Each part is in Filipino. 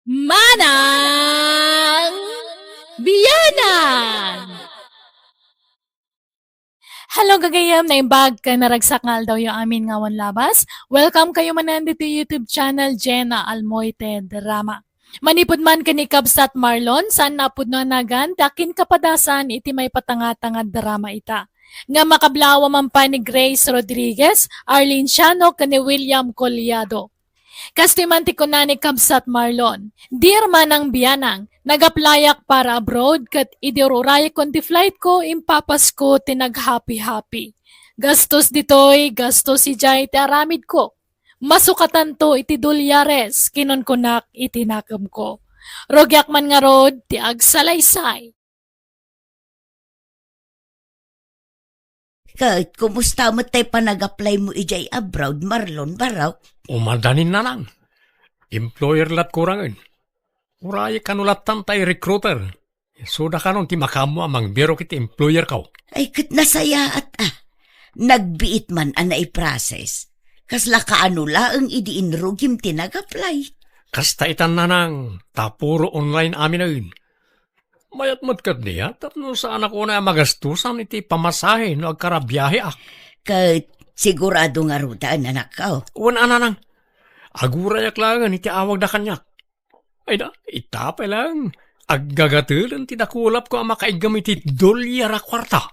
Manang Biyanan! Hello gagayam na imbag ka naragsakal daw yung amin ngawan labas. Welcome kayo manan dito YouTube channel Jenna Almoite Drama. Manipod man kani Kabsat Marlon, saan napod na nagan, dakin kapadasan iti may patanga-tanga drama ita. Nga makablawa man pa ni Grace Rodriguez, Arlene Siano, kani William Collado. Kastimanti ko na ni Kabsat Marlon. Dear manang biyanang, nagaplayak para abroad kat idiruray konti flight ko impapas ko tinag-happy-happy. Gastos ditoy, gastos si Jay ti aramid ko. Masukatan to iti dolyares, kinon kunak itinakam ko. Rogyak man nga rod, ti agsalaysay. Kahit kumusta mo tayo pa nag-apply mo ijay abroad, Marlon, baraw? Umadanin na lang. Employer lat kurangan. Uray kanulatan tayo recruiter. Suda ka nun ti makamo amang biro kiti employer ka. Ay, kat nasaya at nagbiit man ana i-process. Kasla kaanula ang idiinrugim ti nag-apply. Kasta itan na nang tapuro online amin na yun. Mayat matkat niya, tapno sa anak ko na magastusan iti pamasahe no agkarabiyahe ak. Kahit sigurado nga rudaan anak ka. Uwan nang. Agurayak lang iti awag na kanyak. Ay da, itapay lang. Aggagatulan ti dakulap ko ang makaigam iti dolyar a kwarta.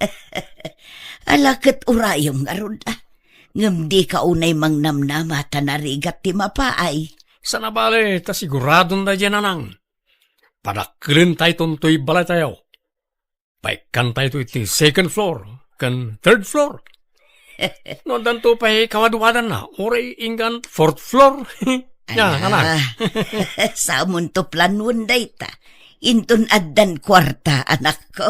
Alakat urayong nga ruda. Ngam di ka unay mang namnama tanarigat ti mapaay. Sa nabali, ta siguradong na dyan nang. Padakilin tayo tuntoy balay tayo. Paikan tayo iti second floor, kan third floor. No, danto pa'y kawadwadan na. Oray ingan fourth floor. Yan, anak. Sa to planun day ta. Intun addan kwarta, anak ko.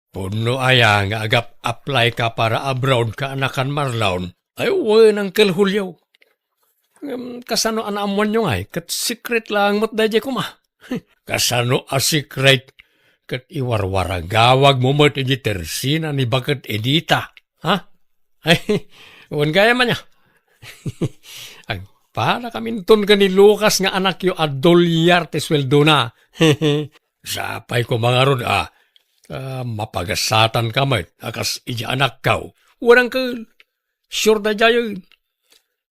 Puno aya nga agap apply ka para abroad ka anakan Marlon. Ay, uwan ang kalhulyaw. Kasano anaamuan nyo nga kat secret lang mo't dadya ko ma. Kasano a secret kat iwarwara gawag mo mo't edi tersina ni bagat edita. Ha? Ay, uwan gaya man niya. Ang para kamintun ka ni Lucas nga anak yo adolyar te sweldo na. Sapay ko mga rod mapagasatan ka mo akas ija anak ka. Warang ka sure da jayo.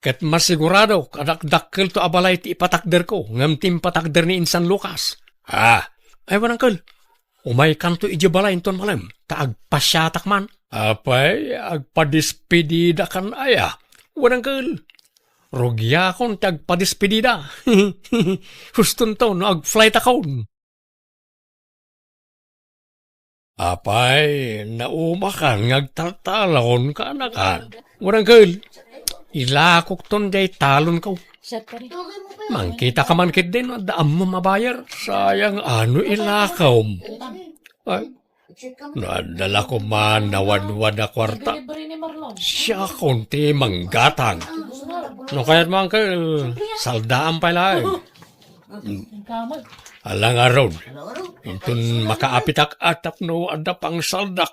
Kat masigurado, kadakdakkel to abalay ti ipatakder ko, ngam tim patakder ni Insan Lucas. Ay warang kal, umay kanto ijibalay inton malam, taagpasyatak man. Apay, agpadispedida kan aya, warang kal. Rogya kon tagpadispedida. Huston to, no ag-flight akon. Apay, naumakan, ngagtaltalon ka anakan. Warang kal. Ilakok ton day talon ko. Mangkita ka man kit din, daan mo mabayar. Sayang ano ilakaw mo. Ay, nadala ko man nawadwad na kwarta. Siya konti manggatang. No kaya't mga saldaan pala eh. Alang araw. Intun makaapitak atap no adap ang saldak.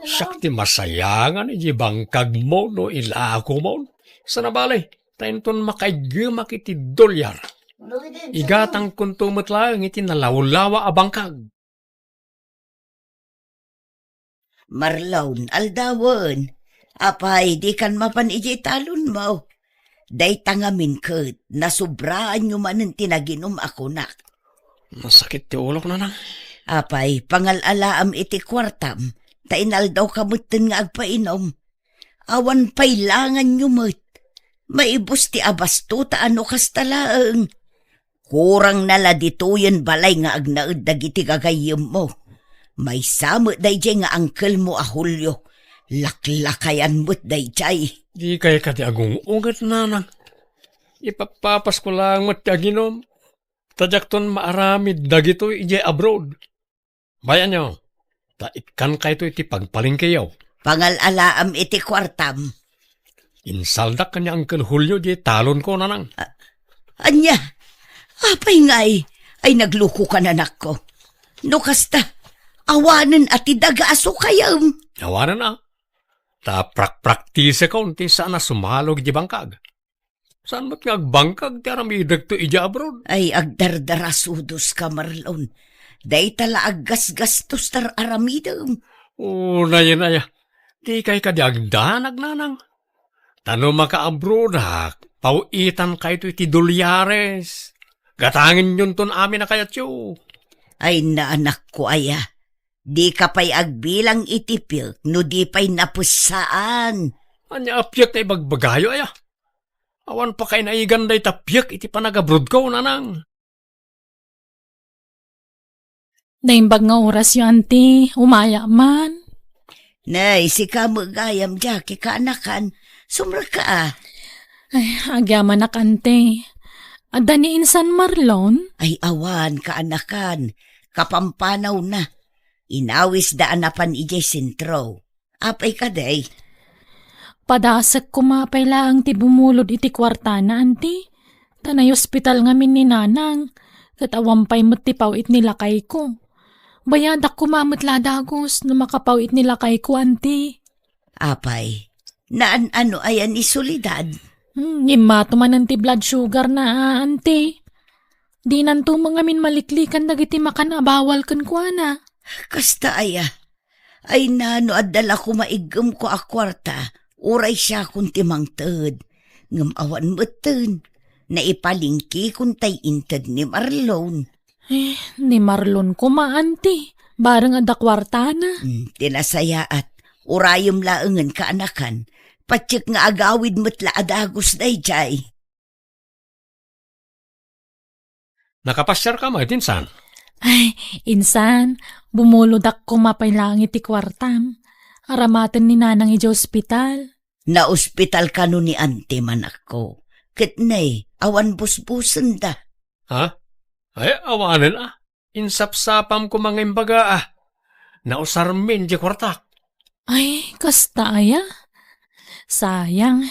Sakti masayangan iji bangkag mo no ilako mo. Sa nabalay, tayo makaigama iti dolyar. Igatang kuntumot lang iti nalawlawa a bangkag. Marlon, aldawan. Apay, di kan mapan iji talon mo. Day tangamin kat, nasubraan nyo man ang tinaginom ako nak. Masakit ti ulok na nang. Apay, pangalalaam iti kwartam. Tainal daw kamutin nga agpainom. Awan pailangan nyo mo't. Maibos ti abasto ta ano kastalaang. Kurang nala dituyan balay nga agnaud dagiti gagayim mo. May samot day jay nga angkel mo a Julio. Laklakayan mo't day jay. Di kaya ka ti agong ungat nanang. Ipapapas ko lang mo't ti aginom. Tadyak ton maaramid dagito ijay abroad. Bayan nyo. Taikan kayo iti pagpalingkayaw. Pangalalaam iti kwartam. Insaldak kanya Uncle Julio di talon ko nanang. Anya, apay ngay, ay nagluko ka nanak ko. No kasta, awanan at idagaaso kayam. Awanan na. Ta praktise ko unti sana sumalog di bangkag. Saan mo't nga agbangkag ti aramidag to ija abroad? Ay agdardarasudos ka, Marlon. Day tala aggas-gastos tar aramidam. Na yun ay, di kay kadiagdanag nanang. Tano maka-abroad ha, pauitan kayo iti dolyares. Gatangin yun ton amin na kayat yo. Ay naanak ko aya. Di ka pa'y agbilang itipil, no di pa'y napusaan. Anya apyak na ibagbagayo ay. Awan pa kay naiganday tapyak iti panagabroad ko nanang. Naimbag nga oras yung auntie, umaya man. Nay, si ka magayam jaki kaanakan. Sumra ka ah. Ay, agyaman na kante. Adda ni Insan Marlon? Ay awan kaanakan. Kapampanaw na. Inawis daan na pan ijay sintro. Apay ka day. Padasag kumapay lang ti bumulod iti kwarta na, auntie. Tanay ospital ngamin ni nanang. Katawampay mo't ti pawit nila kay ko. Bayadak kumamot ladagos na makapawit nila kay ko, auntie. Apay, naan ano ayan ni Soledad? Imato man ang ti blood sugar na, auntie. Di nanto mga min maliklikan dagiti makan abawal kan kwa na. Kasta aya. Ay nano adala ko maigam ko a kwarta. Uray siya kung timangtad. Ngamawan moten. Naipalingki kung tay intad ni Marlon. Ni Marlon ko auntie. Barang ada kwarta na. Tinasaya at urayom laengan kaanakan. Patsik nga agawid mo't laadagos day jay. Nakapasyar ka mo, Insan. Ay, Insan, bumulodak kumapay lang iti kwartam. Aramatan ni nanang ija ospital. Na-ospital ka no ni ante manak ko. Kitnay, awan busbusan da. Ha? Ay, awanan Insapsapam ko mga imbaga Nausarmin di kwartak. Ay, kasta aya. Sayang.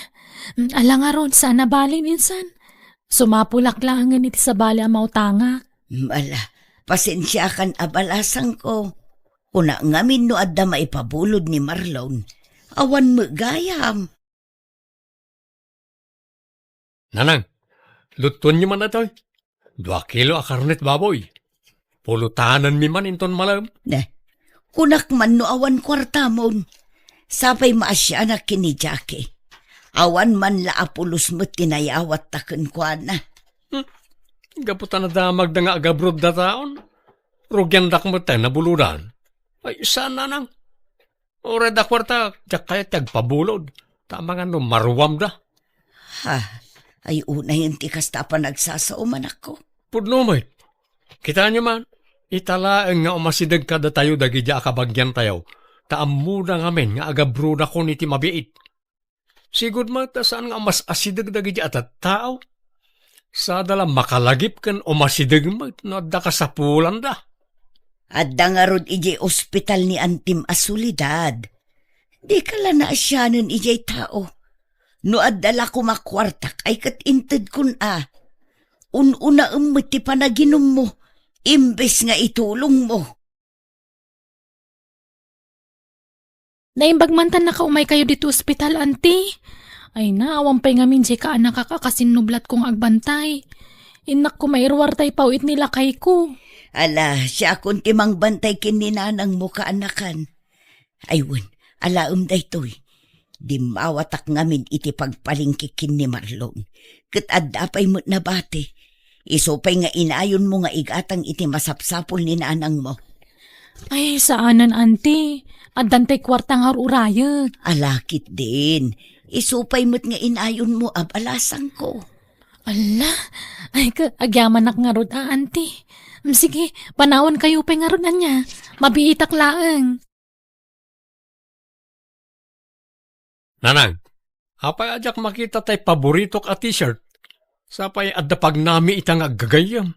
Alang aron, sana balin, Insan. Sumapulak langan iti sa bali amaw tanga. Mala, pasensya kan abalasang ko. Una ngamin no adda maipabulod ni Marlon. Awan mo gayam. Nanang, luton nyo man na to'y. 2 kilo a karnet baboy. Pulutanan mi man inton malam. Kunak man no awan kwarta mon. Sapay maasya na kinijake. Awan man la apulos mo tinayawat taken kwa na. Gaputan na damag da nga agabrod da taon. Rugyan dak mo tayo nabuludan. Ay, saan nanang? Ore da kwarta, jak kaya tagpabulod. Tama nga no, marwam da. Ha, ay una yung tikas ta pa nagsasauman ako. Pudno mo kita nyo man, italaang nga umasidag kada tayo dagi di akabagyan tayo. Taamuda nga men nga agabruda ko niti mabiit. Sigud mo, saan nga mas asidag dagi di atat tao? Sa dala makalagip kan umasidag mo, no da ka sa pulan da. Adda nga rod ijay ospital ni Antim Asulidad. Di ka la na asyanan ijay tao. No adala ko makwartak ay katintad kun Ununa ti panaginom mo, imbes nga itulong mo. Naimbagmantan na kaumay kayo dito ospital, auntie. Ay na, awang pa'y ngamin siya ka anak kakakasinublat kong agbantay. Inak ko mairwar tay pawit nila kay ko. Ala, siya akong timang bantay kininanang mo kaanakan. Aywan, alaom daytoy. Di mawatak ngamin iti pagpalingkikin ni Marlon. Kat adapay mo't nabate. Isupay nga inayon mo nga igatang iti masapsapol ni nanang mo. Ay, saanan, auntie? Adantay kwartang harurayag. Alakit din. Isupay mo't nga inayon mo abalasang ko. Ala, ay agyaman nak nga rod, auntie. Sige, panawon kayo pa nga rod na niya. Mabiitak laang. Nanang, apay ajak makita tay paboritok a t-shirt. Sapay adapag nami itang agagayam.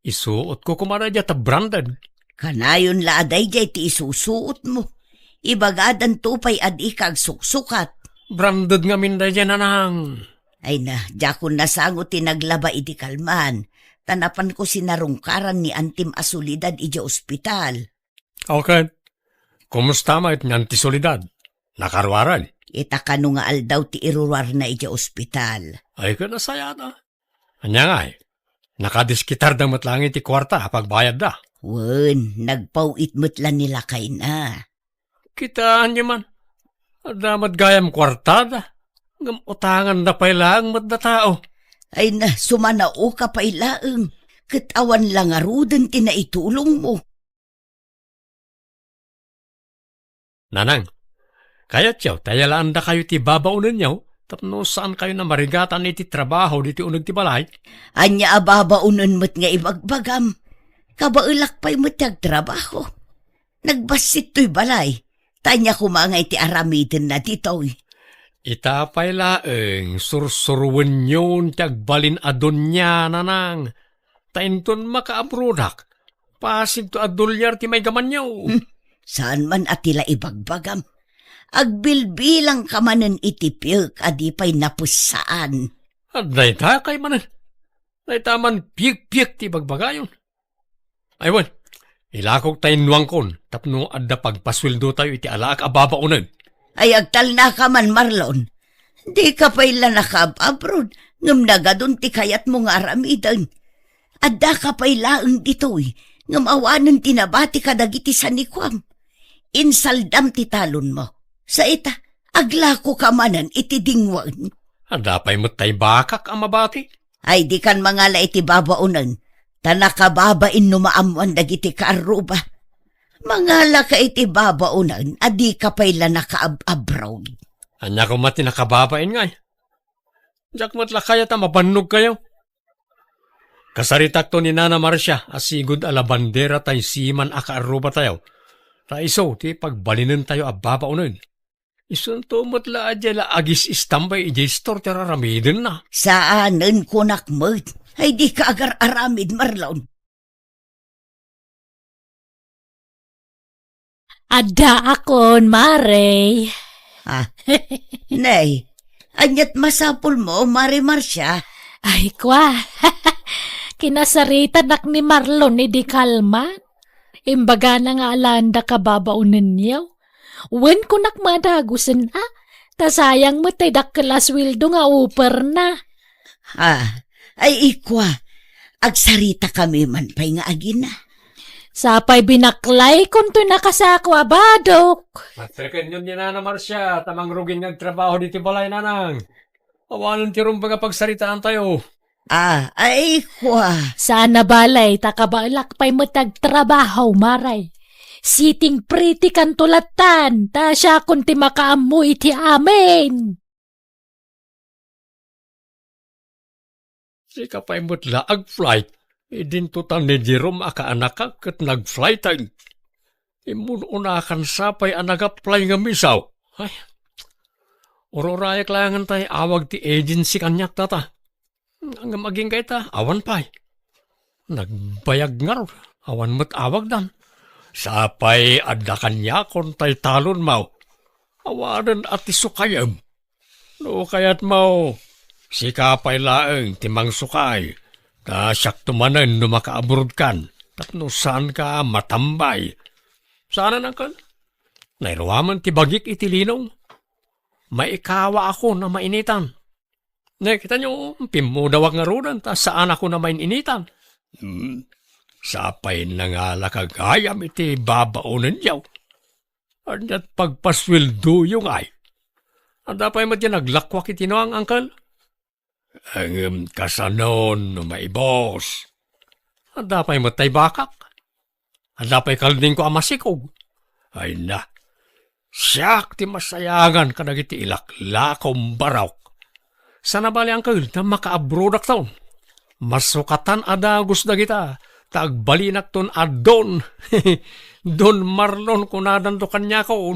Isuot ko kumaradya ta branded. Kanayon la aday jay ti isusuot mo. Ibagadan tupay ad ikag suksukat. Branded nga minday dyan, nanang. Ay na, jakon nasangot tinaglaba iti kalman. Tanapan ko sinarungkaran ni Antim Asulidad iti ospital. Okay. Kumusta ma it nyan ti solidad? Nakarwaran? Itakano nga aldaw ti irurar na ija ospital. Ay ka nasaya na. Anya nga nakadiskitar damat lang iti kwarta pagbayad da. Wen, nagpauit mo't nila kay na. Kitaan niya man. Damat gayam kwarta da. Utangan na pailang mat na tao. Ay na, sumanao ka pa ilaang. Katawan lang aruden tinaitulong mo. Nanang, kaya tiyaw, tayalaan da kayo ti babaunan niyaw, tapno saan kayo na marigatan iti trabaho diti unag ti balay? Anya ababaunan mo't nga ibagbagam. Kabailak pa'y mo't trabaho. Nagbasit to'y balay. Tanya kumangay ti aramidin na dito'y. Itapay laeng, sursuruan yun tagbalin adon niya, nanang. Tainton makaabrodak. Pasig to adolyar ti may gaman niyo. Saan man atila ibagbagam. Agbilbilang ka manen itipilk adi pa'y napusaan. At dayta kay manan. Dayta man piyek-piyek ti bagbagayon. Aywan, ilakog tayo nuwang kon, tapno adda pagpaswildo tayo iti alaak ababaunan. Ay agtal na ka man, Marlon. Di ka pa'y lanakab-abrod. Ngam nagadun ti kayat mo nga aramidan. Adda ka pa'y laang dito'y. Ngam awanan tinabati ka dagiti sanikwam. Insaldam ti talon mo. Sa ita, aglako ka manan iti dingwan. Adda pa'y matay bakak ang mabati. Ay di kan mangala iti babaunan. Tanakababain numaamuan dagiti kaaruba. Mangala ka iti babaunan, adi ka pa'y lanakaab-abroad. Anya ko mati nakababain ngay. Diyak matla kaya ta mabannog kayo. Kasaritak to ni Nana Marcia, asigod ala bandera tay siman akaaruba tayo. Taiso, ti pagbalinan tayo ababaunan. Isunto matla adya la agis istambay ijay store tira ramidin na. Saanan ko nakmat? Ay di ka agar aramid, Marlon. Ada akon, Mare. Ah, nay, anyat masapul mo, Mari Marcia. Ay, kwa. Kinasarita nak ni Marlon ni di kalman. Imbaga na nga alanda ka babaunan niyaw. Wen ko nakmadagusan ha. Tasayang mo tay dakkelas wildo nga uper na. Ah, ay ikwa. Agsarita kami man pa'y nga agina. Sapay binaklay kung to nakasakwa badok. Matrikan yun ni Nana Marcia, tamang rugin ng trabaho dito balay nanang. Awalan ti rumbaga pagsaritaan tayo. Ah, ay ikwa. Sana balay takabalak pa'y matagtrabaho, Maray. Siting pretty kan tulatan, ta siya kung ti makaamoy ti amin. Si kapay mutla ag-flight. Idin tutan ni Jerome akaanak kat nag-flight ay. Imununakan sapay anag-apply nga misaw. Ay, ororaya kailangan tayo awag ti agency kanyak tata. Ang maging kay ta, awan pa'y. Nagbayag nga ro, awan mo't awag dan. Sapay adda kanya kon tay talon mau. Awanan at isukayam. No kayat mau, si kapay laeng timang sukay. Ta siyak tumanan no makaabrod kan. Tapno saan ka matambay. Sana nang kan? Nairuaman ti bagik itilinong. Maikawa ako na mainitan. Kita nyo, pimudawag nga rudan, ta saan ako na mainitan. Sapay na nga lakagayam iti babaunan yaw. Anyat pagpaswildo yung ay. Anda pa'y matya naglakwak iti no ang angkal. Ang kasanon no maibos. Anda pa'y matay bakak. Anda pa'y kalding ko amasikog. Ay na, siyak ti masayangan kadag iti ilaklakom barawk. Sana bali angkal na makaabrodak taon. Masukatan ada gusto kita. Tagbalinak ton adon. Don Marlon kunadan to kanya ko.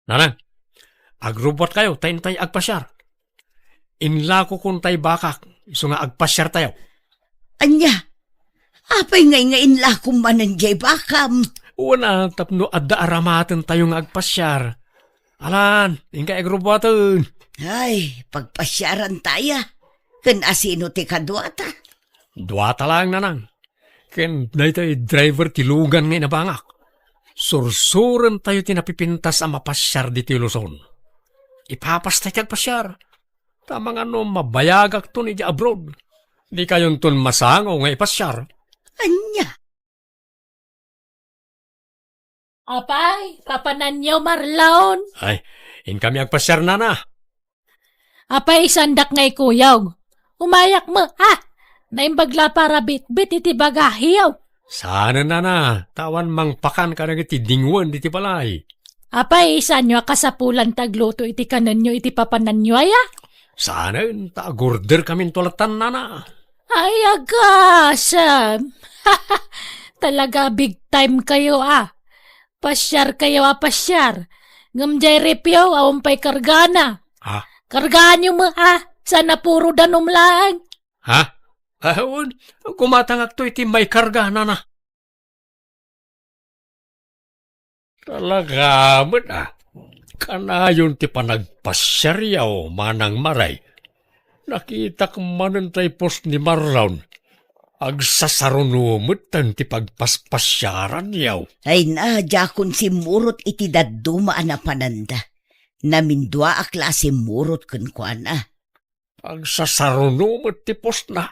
Nanang, agrobot kayo, tayo agpasyar. Inlako kung tayo bakak, iso nga agpasyar tayo. Anya, apay ngay lakom manan jay bakam. Una, tapno adda aramaten tayo nga agpasyar. Alan, ingka agroboten. Ay, pagpasyaran taya. Kan asino ti kadwata? Duwata lang nanang. Ken na ito driver ti lugan ngay nabangak. Sursuren tayo tinapipintas ang mapasyar di Luzon. Ipapastay kag pasyar. Tamang mabayagak to ni di abroad. Di kayon ton masango nga ipasyar. Anya, Apay, papananyo Marlon. Ay, in kami agpasyar na. Apay, sandak ngay kuyaw. Umayak mo, ha? Naimbagla para bit-bit iti bagahiyaw. Sana na. Tawan mang pakan ka na iti dingwan iti palay. Apay, isan nyo kasapulan tagluto iti kanan nyo iti papananyo aya? Sana tagorder kami tulatan na. Ay, agasam. Talaga big time kayo Pasyar kayo pasyar. Ngamjay repyo, awampay kargana. Ha? Kargaan nyo mo sana puro danom lang. Ha? Ahon, kumatangak to iti may karga na. Talaga mo Kanayon ti panagpasyaryaw manang maray. Nakita ko manan tay post ni Marlon. Agsasarunumot tan ti pagpaspasyaran yaw. ay na, jakon si murot iti daduma na pananda. Namindwa a klase murot kun kuana. Agsasarunumot ti post na.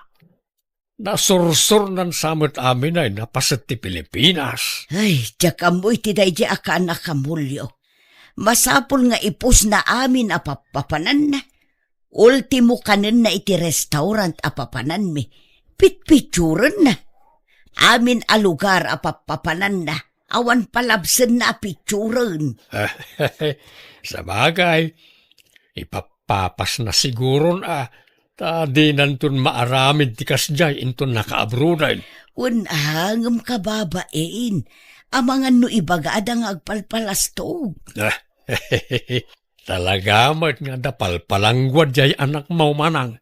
Nasursur nan samot amin ay napasat ti Pilipinas. Ay, jaka mo iti daydi aka nakamulyo. Masapol nga ipos na amin a papapanan na. Ultimo kanin na iti restaurant a papanan mi. Pitpituran na. Amin a lugar a papapanan na. Awan palabsen na pituran. Sa bagay, ipapapas na siguro di nantun maaramid ti kasjay intun nakaabrudan. Unahangam kababain. Amangan no ibagaadang agpalpalastog. Talaga mat nga dapal palangwad jay anak mau manang.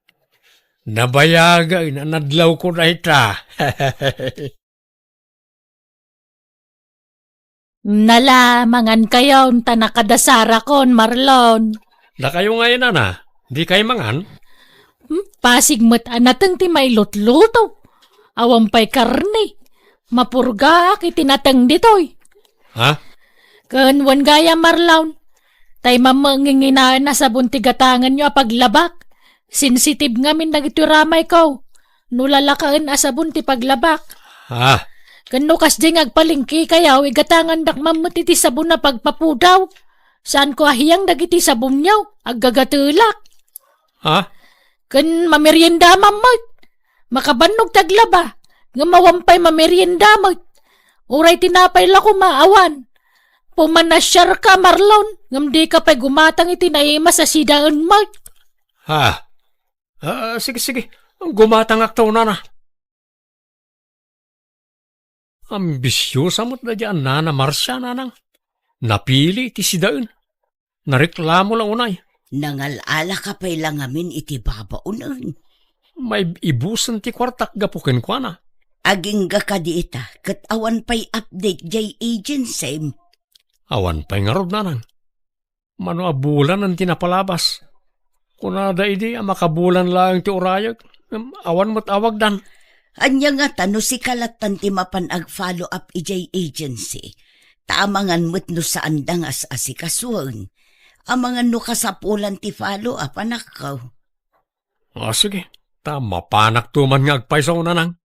Nabayagay na nadlaw ko na ita. Nalamangan kayo ta nakadasara kon Marlon. Na kayo ngayon di kayo mangan? Pasigmat anatang ti may lutluto. Awampay karne. Mapurga itinatang ditoy. Ha? Kanwan gaya Marlon. Tay mamanginginaan na sa buntigatangan nyo paglabak. Sensitive nga min nagituramay ko. Nulalakaan sa bunti paglabak. Ha? Kano kas di ngagpalingki kayaw igatangan dak mamut iti sabon na pagpapudaw. Saan ko ahiyang dagiti sabon nyaw aggagatulak. Ha? Kan mamerienda mamut. Makabanog taglaba. Nga mawampay mamerienda mamut. Uray tinapay la kumaawan. Pumanasyar ka Marlon. Ngam di ka pa'y gumatang itinaima sa sidaan mamut. Ha? Sige. Gumatangak taw na. Ambisyosa mo't na dyan na Marsya nanang. Napili iti sidain. Nareklamo lang unay. Nangalala ka pa'y lang amin iti babaunan. May ibusan ti kwartak gapukin ko na. Aging ka diita, kat awan pa'y update jay agency. Awan pa'y nga rod nanang. Mano abulan ang tinapalabas. Kunada idi makabulan lang ti urayag. Awan mo't awag dan. Anya nga tano si kalatan ti mapan ag-follow up ijay agency. Taamangan mo't no saan dangas asikasuan. Amangan no kasapulan ti follow up anak ko. Sige. Tama panak tuman nga agpaisaw nanang.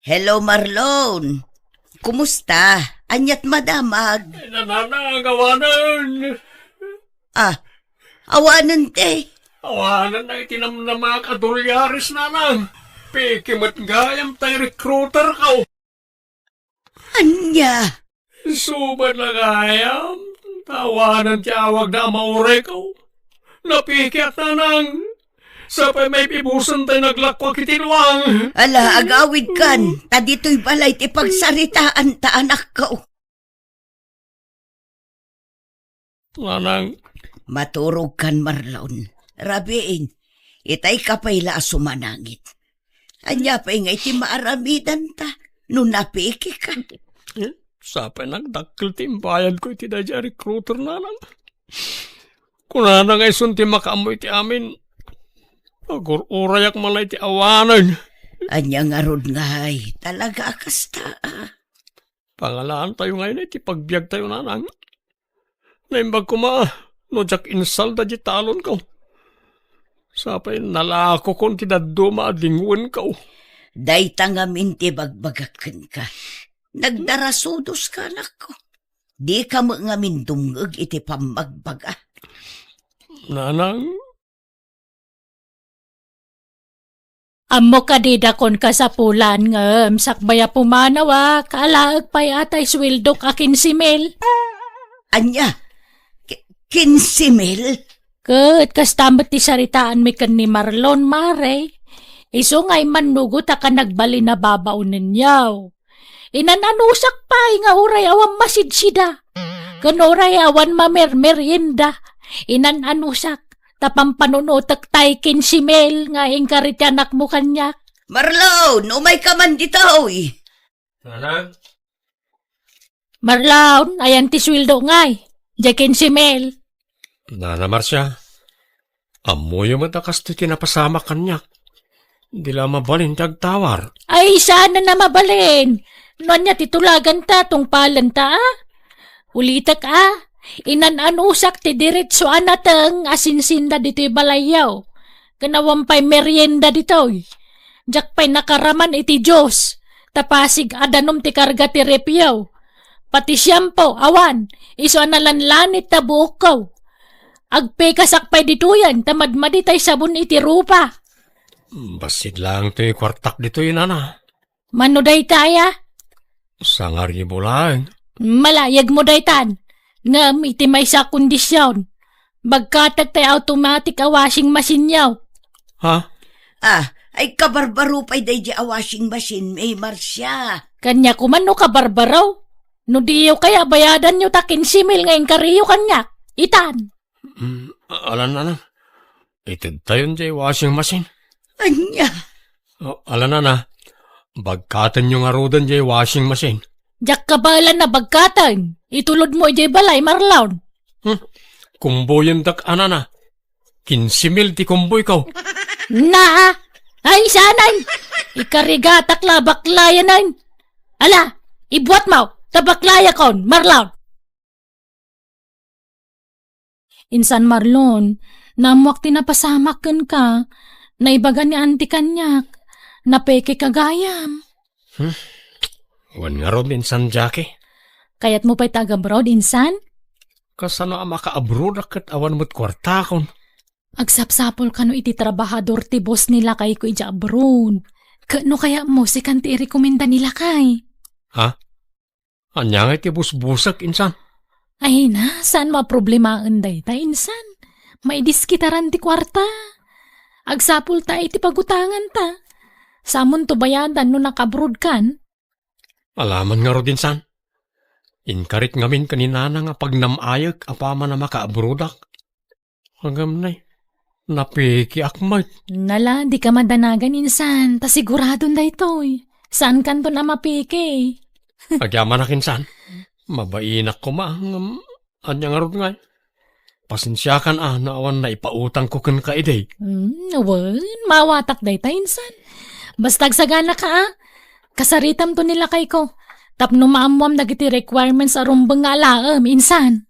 Hello Marlon. Kumusta? Anyat madamag. Nanang, awanan. Awanan te. Awanan na itinamnamak adulyaris nanang. Pikimat gayam tay recruiter ka. Anya. Suban na gayam. Tawanan ti awag na maure ko. Napikiat nanang. Sapay may pibusan tayo naglakwag itinwang. Ala, agawid kan. Ta dito'y balay ti pagsaritaan ta anak ko. Nanang. Maturog kan Marlon. Rabiin, itay kapayla sumanangit. Anya pa nga iti maaramidan ta. No napiki ka. Sapay nagdakkel timbayan ko iti dadya recruiter nanang. Kunana nga isunti makaamoy ti amin. Agor-urayak malay ti awanan. Anya nga rod nga ay, talaga akasta. Pangalaan tayo ngayon iti pagbiag tayo nanang. Naimbag ko ma, no jak insal da di talon ko. Sapay nalako kon ti daduma adingwen ka. Dayta nga minti bagbagakan ka. Nagdarasudos ka anak ko. Di ka mo nga mindungag iti pamagbaga. Nanang, Ammo kadida kon ka sa pulan ngem sakbaya pumanawa kaalaag pay atay swildok akin si Mel. Anya, 15,000? Ket kastamot ti saritaan mi ken ni Marlon mare. Iso ngay manugot ka nagbali na babaunin yaw. Inananusak pay nga uray awan masidsida. Ken uray awan mamermerienda. Inananusak tapang panunutak tay kin si Mel nga ingkarit anak mo kanya. Marlon, umay ka man dito, oy. nanang, Marlon, ayan ti swildo ngay. Jakin si Mel. Nana Marcia, amoy yung matakas ti kinapasama kanyak. Di lang mabalin tagtawar. Ay, sana na mabalin. Nonya titulagan ta tong palanta ah. Ulitak ah. Inananusak ti diretso anatang asinsinda dito'y balayaw. Kanawampay merienda dito'y. Jak pa'y nakaraman iti Diyos. Tapasig adanom ti karga ti repyaw. Pati siyampo, awan. Iso analanlanit ta bukaw. Agpekasakpay ditoyan, tamadmadi tay sabon iti rupa. Basid lang ito'y kwartak dito yun, nana. Mano day taya? Sangari mo lang. Malayag mo daytan. Ngam iti may sa kondisyon. Bagkatag tay automatic a washing machine yaw. Ha? Ay kabarbaro pa'y day di a washing machine, may Marcia. Kanya kumano ka barbaraw? No diyo kaya bayadan nyo takin simil ngayong kariyo kanya. Itan. Alan, nana. Itid tayo dyan washing machine. Anya, Alan, nana. Bagkatan yung arudan dyan washing machine. Jak kabalan na bagkatan. Itulod mo ijay balay, Marlon. Kumboy dak anana. 15,000 ti kumboy ko. Na! Ay, sanay! Ikarigatak la baklayanan. Ala, ibuat mo. Tabaklaya kon, Marlon. Insan Marlon, namuak tinapasamakan ka. Naibaga ni anti kanyak. Napeke kagayam. Wan nga ron insan Jackie. Kayat mo pa'y taga-abroad, insan? Kasano ang maka-abroad akat awan mo't kwartakon. Agsapsapol ka no iti trabahador ti boss nila kay ko ija abroad. Kano kaya mo si kanti i-rekomenda nila kay? Ha? Anya nga iti busbusak insan. Ay na, saan maproblemaen day ta, insan? May diskitaran ti kwarta. Agsapol ta iti pagutangan ta. Samon to bayadan no nakabroad kan? Alaman nga ron insan. Inkarit ngamin kaninana nga pagnamayak apama na maka-abroad ak. Hanggang na'y. Napiki akmat. Nala, di ka madanagan, insan. Ta siguradon day toy. Saan kanto na mapiki? Agyaman akin san. Mabainak ko ma. Anya nga ron nga. Pasensyakan na awan na ipautang ko kan kaiday. Nawan, mawatak day ta, insan. Bastag sagana ka Kasaritam to nila kay ko. Tapno maamuam dagiti requirements arumbang nga alaam, insan.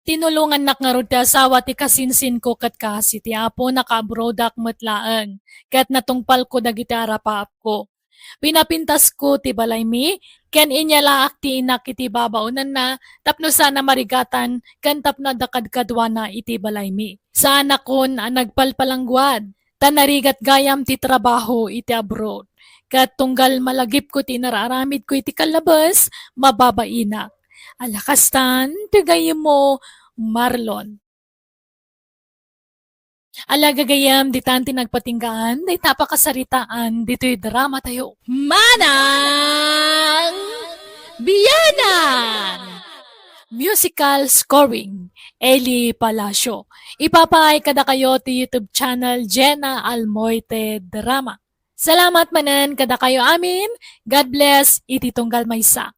Tinulungan nak nga rod ti asawa ti kasinsin ko kat kasi ti apo naka-abroad matlaang. Kat natungpal ko dagiti arapaap ko. Pinapintas ko ti balay mi, ken inyalaak ti inak iti babaunan na, tapno sana marigatan, ken tapno dakadkadwana iti balay mi. Sana kon nagpalpalangguad, tanarigat gayam ti trabaho iti abroad. Kat tunggal malagip ko ti nararamid ko iti kalabas, mababainak. Alakastan, tigayim mo, Marlon. Alagagayam, di tanti nagpatinggaan, di tapakasaritaan, dito'y drama tayo. Manang Biyanan! Musical scoring, Eli Palacio. Ipapaay kada kayo ti YouTube channel Jenna Almoite Drama. Salamat manan kada kayo amin. God bless, iti tunggal maysa.